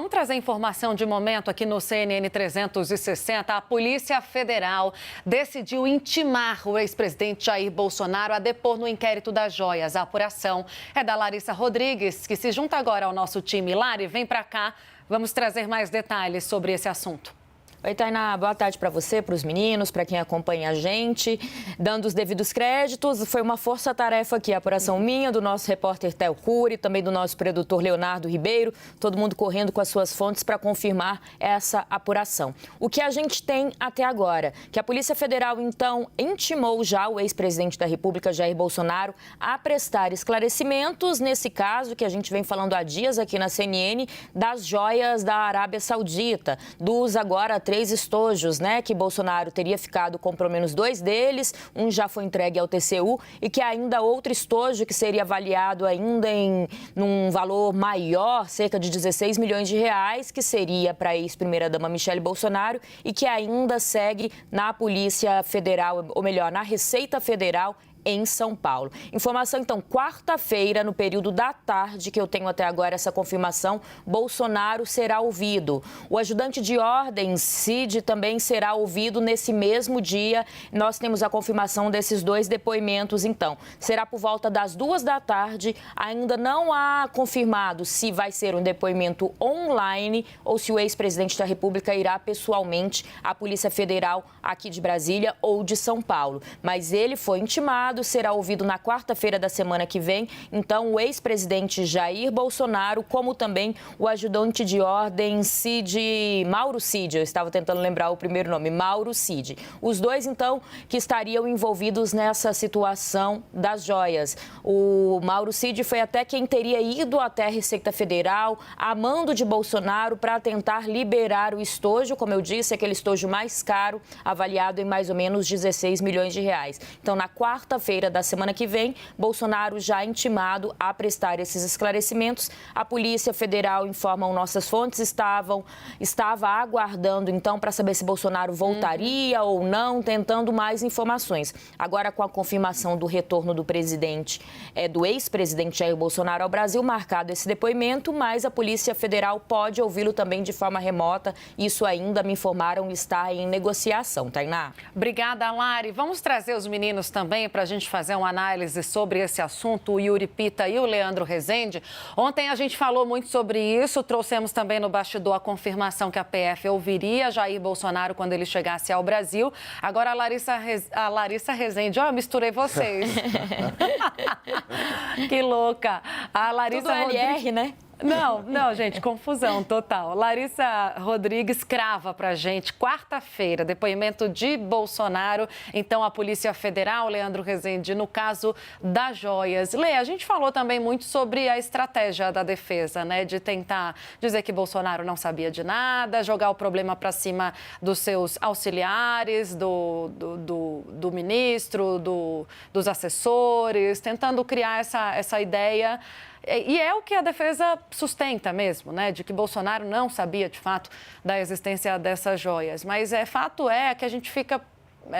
vamos trazer informação de momento aqui no CNN 360. A Polícia Federal decidiu intimar o ex-presidente Jair Bolsonaro a depor no inquérito das joias. A apuração é da Larissa Rodrigues, que se junta agora ao nosso time. Lari, vem para cá, vamos trazer mais detalhes sobre esse assunto. Oi, Tainá, boa tarde para você, para os meninos, para quem acompanha a gente. Dando os devidos créditos, foi uma força-tarefa aqui, a apuração minha, do nosso repórter Theo Cury, também do nosso produtor Leonardo Ribeiro, todo mundo correndo com as suas fontes para confirmar essa apuração. O que a gente tem até agora, que a Polícia Federal, então, intimou já o ex-presidente da República, Jair Bolsonaro, a prestar esclarecimentos nesse caso que a gente vem falando há dias aqui na CNN, das joias da Arábia Saudita, dos agora 3 estojos, né, que Bolsonaro teria ficado com pelo menos 2 deles, um já foi entregue ao TCU e que ainda outro estojo que seria avaliado ainda num valor maior, cerca de 16 milhões de reais, que seria para a ex-primeira-dama Michele Bolsonaro e que ainda segue na Polícia Federal, ou melhor, na Receita Federal, em São Paulo. Informação, então, quarta-feira, no período da tarde, que eu tenho até agora essa confirmação, Bolsonaro será ouvido. O ajudante de ordem, Cid, também será ouvido nesse mesmo dia. Nós temos a confirmação desses 2 depoimentos, então. Será por volta das 2 da tarde. Ainda não há confirmado se vai ser um depoimento online ou se o ex-presidente da República irá pessoalmente à Polícia Federal aqui de Brasília ou de São Paulo. Mas ele foi intimado, será ouvido na quarta-feira da semana que vem. Então, o ex-presidente Jair Bolsonaro, como também o ajudante de ordem Mauro Cid, eu estava tentando lembrar o primeiro nome, Mauro Cid. Os 2, então, que estariam envolvidos nessa situação das joias. O Mauro Cid foi até quem teria ido até a Receita Federal, a mando de Bolsonaro, para tentar liberar o estojo, como eu disse, aquele estojo mais caro, avaliado em mais ou menos 16 milhões de reais. Então, na quarta-feira da semana que vem, Bolsonaro já intimado a prestar esses esclarecimentos. A Polícia Federal, informam nossas fontes, estava aguardando, então, para saber se Bolsonaro voltaria ou não, tentando mais informações. Agora, com a confirmação do retorno do do ex-presidente Jair Bolsonaro ao Brasil, marcado esse depoimento, mas a Polícia Federal pode ouvi-lo também de forma remota. Isso ainda, me informaram, está em negociação. Tainá. Obrigada, Lari. Vamos trazer os meninos também para a gente fazer uma análise sobre esse assunto, o Yuri Pita e o Leandro Rezende. Ontem a gente falou muito sobre isso, trouxemos também no bastidor a confirmação que a PF ouviria Jair Bolsonaro quando ele chegasse ao Brasil. Agora a Larissa Rezende, eu misturei vocês. Que louca. A Larissa Tudo LR, né? Não, gente, confusão total. Larissa Rodrigues crava pra gente, quarta-feira, depoimento de Bolsonaro. Então, a Polícia Federal, Leandro Rezende, no caso das joias. Lê, a gente falou também muito sobre a estratégia da defesa, né? De tentar dizer que Bolsonaro não sabia de nada, jogar o problema para cima dos seus auxiliares, do ministro, dos assessores, tentando criar essa ideia. E é o que a defesa sustenta mesmo, né? De que Bolsonaro não sabia, de fato, da existência dessas joias. Mas fato é que a gente fica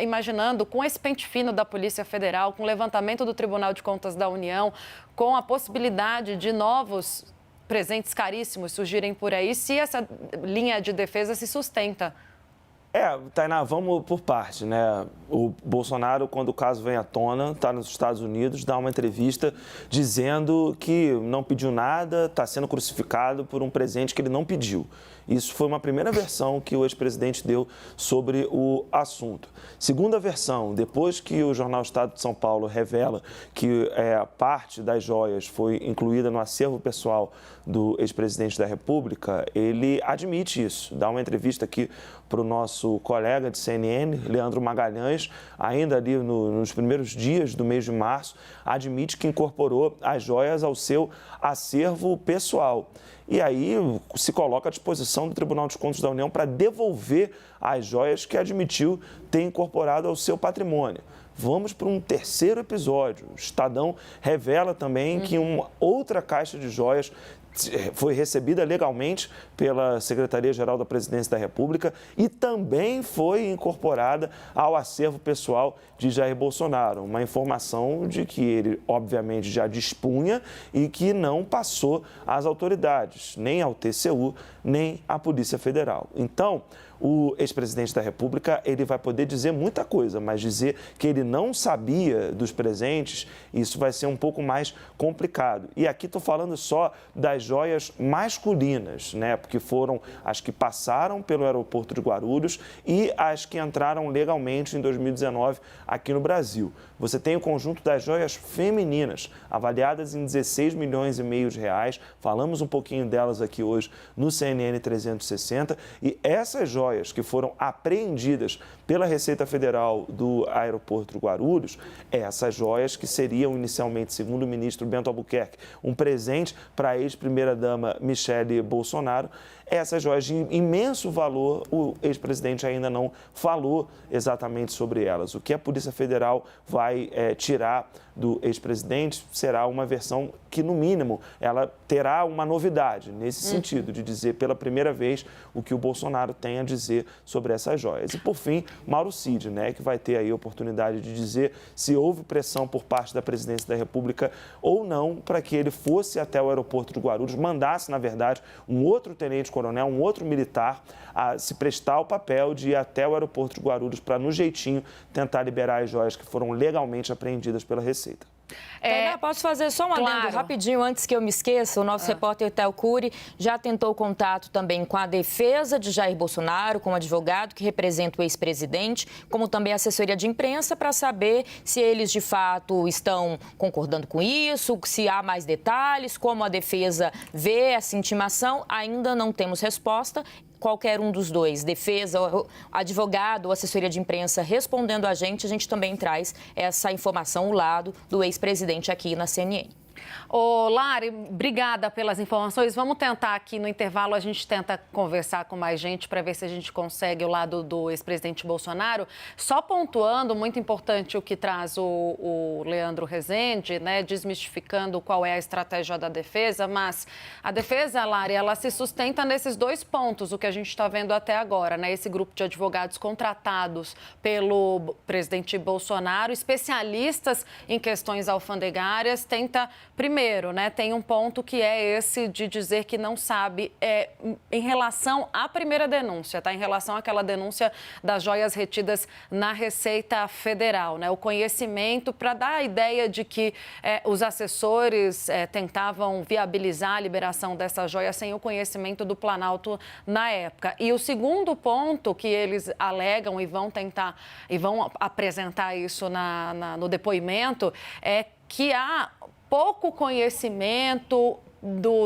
imaginando, com esse pente fino da Polícia Federal, com o levantamento do Tribunal de Contas da União, com a possibilidade de novos presentes caríssimos surgirem por aí, se essa linha de defesa se sustenta. Tainá, vamos por parte, né? O Bolsonaro, quando o caso vem à tona, está nos Estados Unidos, dá uma entrevista dizendo que não pediu nada, está sendo crucificado por um presente que ele não pediu. Isso foi uma primeira versão que o ex-presidente deu sobre o assunto. Segunda versão, depois que o jornal Estado de São Paulo revela que parte das joias foi incluída no acervo pessoal do ex-presidente da República, ele admite isso. Dá uma entrevista aqui para o nosso colega de CNN, Leandro Magalhães, ainda ali nos primeiros dias do mês de março, admite que incorporou as joias ao seu acervo pessoal. E aí se coloca à disposição do Tribunal de Contas da União para devolver as joias que admitiu ter incorporado ao seu patrimônio. Vamos para um terceiro episódio. O Estadão revela também que uma outra caixa de joias foi recebida legalmente pela Secretaria-Geral da Presidência da República e também foi incorporada ao acervo pessoal de Jair Bolsonaro. Uma informação de que ele, obviamente, já dispunha e que não passou às autoridades, nem ao TCU, nem à Polícia Federal. Então, o ex-presidente da República, ele vai poder dizer muita coisa, mas dizer que ele não sabia dos presentes, isso vai ser um pouco mais complicado. E aqui estou falando só das joias masculinas, né? Porque foram as que passaram pelo aeroporto de Guarulhos e as que entraram legalmente em 2019 aqui no Brasil. Você tem o conjunto das joias femininas, avaliadas em 16 milhões e meio de reais. Falamos um pouquinho delas aqui hoje no CNN 360. E essas joias que foram apreendidas pela Receita Federal do aeroporto de Guarulhos, essas joias que seriam inicialmente, segundo o ministro Bento Albuquerque, um presente para a ex-primeira-dama Michele Bolsonaro, essas joias de imenso valor, o ex-presidente ainda não falou exatamente sobre elas. O que a Polícia Federal vai tirar do ex-presidente será uma versão que, no mínimo, ela terá uma novidade nesse sentido, de dizer pela primeira vez o que o Bolsonaro tem a dizer sobre essas joias. E, por fim, Mauro Cid, né, que vai ter aí a oportunidade de dizer se houve pressão por parte da Presidência da República ou não para que ele fosse até o aeroporto de Guarulhos, mandasse, na verdade, um outro tenente-coronel, um outro militar, a se prestar ao papel de ir até o aeroporto de Guarulhos para, no jeitinho, tentar liberar as joias que foram legalmente apreendidas pela Receita. Posso fazer só um adendo rapidinho antes que eu me esqueça? O nosso repórter Theo Cury já tentou contato também com a defesa de Jair Bolsonaro, com o advogado que representa o ex-presidente, como também a assessoria de imprensa, para saber se eles de fato estão concordando com isso, se há mais detalhes, como a defesa vê essa intimação. Ainda não temos resposta. Qualquer um dos dois, defesa, advogado ou assessoria de imprensa respondendo a gente também traz essa informação, o lado do ex-presidente aqui na CNN. Ô, Lari, obrigada pelas informações. Vamos tentar aqui no intervalo, a gente tenta conversar com mais gente para ver se a gente consegue o lado do ex-presidente Bolsonaro. Só pontuando, muito importante o que traz o Leandro Rezende, né, desmistificando qual é a estratégia da defesa, mas a defesa, Lari, ela se sustenta nesses dois pontos, o que a gente está vendo até agora, né? Esse grupo de advogados contratados pelo presidente Bolsonaro, especialistas em questões alfandegárias, tenta primeiro, né, tem um ponto que é esse de dizer que não sabe em relação à primeira denúncia, tá? Em relação àquela denúncia das joias retidas na Receita Federal, né? O conhecimento para dar a ideia de que os assessores tentavam viabilizar a liberação dessas joias sem o conhecimento do Planalto na época. E o segundo ponto que eles alegam e vão tentar e vão apresentar isso no depoimento é que há pouco conhecimento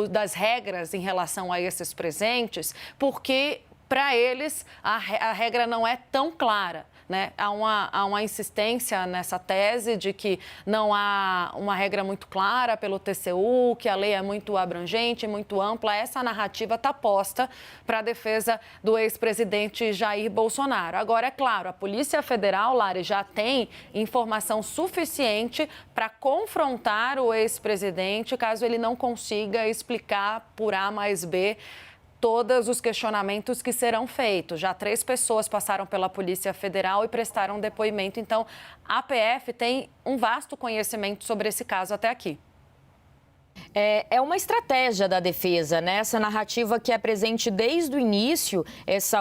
das regras em relação a esses presentes, porque para eles a regra não é tão clara. Né? Há uma insistência nessa tese de que não há uma regra muito clara pelo TCU, que a lei é muito abrangente, muito ampla. Essa narrativa está posta para a defesa do ex-presidente Jair Bolsonaro. Agora, é claro, a Polícia Federal, Lari, já tem informação suficiente para confrontar o ex-presidente caso ele não consiga explicar por A mais B todos os questionamentos que serão feitos. Já 3 pessoas passaram pela Polícia Federal e prestaram depoimento. Então, a PF tem um vasto conhecimento sobre esse caso até aqui. É uma estratégia da defesa, né? Essa narrativa que é presente desde o início, esse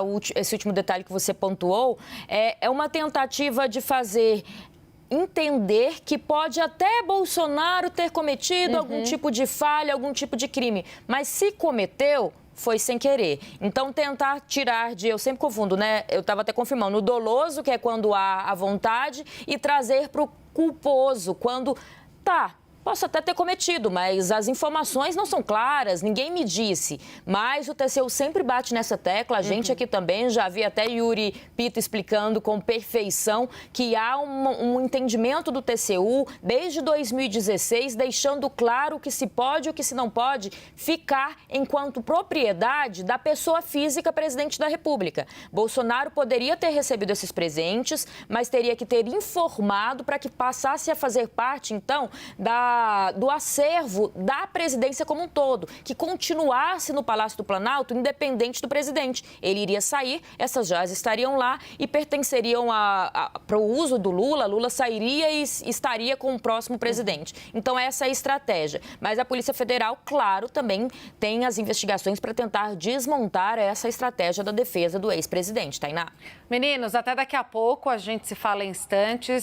último detalhe que você pontuou, é uma tentativa de fazer entender que pode até Bolsonaro ter cometido algum tipo de falha, algum tipo de crime, mas se cometeu, foi sem querer. Então, tentar tirar eu sempre confundo, né? Eu estava até confirmando, o doloso, que é quando há a vontade, e trazer para o culposo, quando posso até ter cometido, mas as informações não são claras, ninguém me disse. Mas o TCU sempre bate nessa tecla, a gente aqui também, já vi até Yuri Pita explicando com perfeição que há um entendimento do TCU desde 2016, deixando claro o que se pode e o que se não pode ficar enquanto propriedade da pessoa física presidente da República. Bolsonaro poderia ter recebido esses presentes, mas teria que ter informado para que passasse a fazer parte, então, da do acervo da presidência como um todo, que continuasse no Palácio do Planalto, independente do presidente. Ele iria sair, essas joias estariam lá e pertenceriam para o uso do Lula. Lula sairia e estaria com o próximo presidente. Então, essa é a estratégia. Mas a Polícia Federal, claro, também tem as investigações para tentar desmontar essa estratégia da defesa do ex-presidente. Tainá. Meninos, até daqui a pouco, a gente se fala em instantes.